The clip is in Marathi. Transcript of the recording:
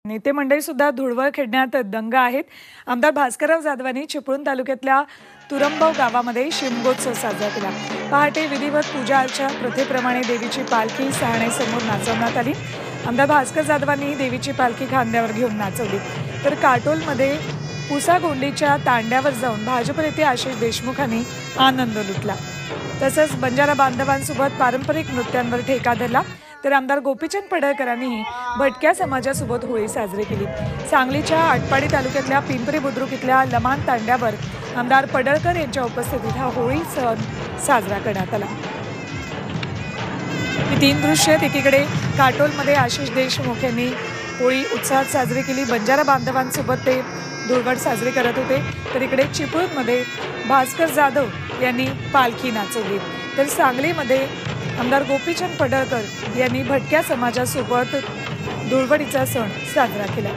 नेते मंडळी सुद्धा धुळवड खेळण्यात दंग आहेत। आमदार भास्करराव जाधवांनी चिपळूण तालुक्यातल्या तुरंबव गावामध्ये शिमगोत्सव साजरा केला। पहाटे विधिवत पूजा अर्चा प्रथेप्रमाणे देवीची पालखी सहाण्यासमोर नाचवण्यात आली। आमदार भास्कर जाधवांनी देवीची पालखी खांद्यावर घेऊन नाचवली। तर काटोलमध्ये पुसागोंडीच्या तांड्यावर जाऊन भाजप नेते आशिष देशमुखांनी आनंद लुटला। तसंच बंजारा बांधवांसोबत पारंपरिक नृत्यांवर ठेका धरला। तर आमदार गोपीचंद पडळकरांनी भटक्या समाजासोबत होळी साजरी केली। सांगलीच्या आटपाडी तालुक्यातल्या पिंपरी बुद्रुक इथल्या लमान तांड्यावर आमदार पडळकर यांच्या उपस्थितीत हा होळी सण साजरा करण्यात आला। ही तीन दृश्य आहेत। एकीकडे काटोलमध्ये आशिष देशमुख यांनी होळी उत्साहात साजरी केली, बंजारा बांधवांसोबत ते धुळवड साजरी करत होते। तर इकडे चिपळूणमध्ये भास्कर जाधव यांनी पालखी नाचवली। तर सांगलीमध्ये आमदार गोपीचंद पडळकर यांनी भटक्या समाजासोबत धुळवडीचा सण साजरा केला।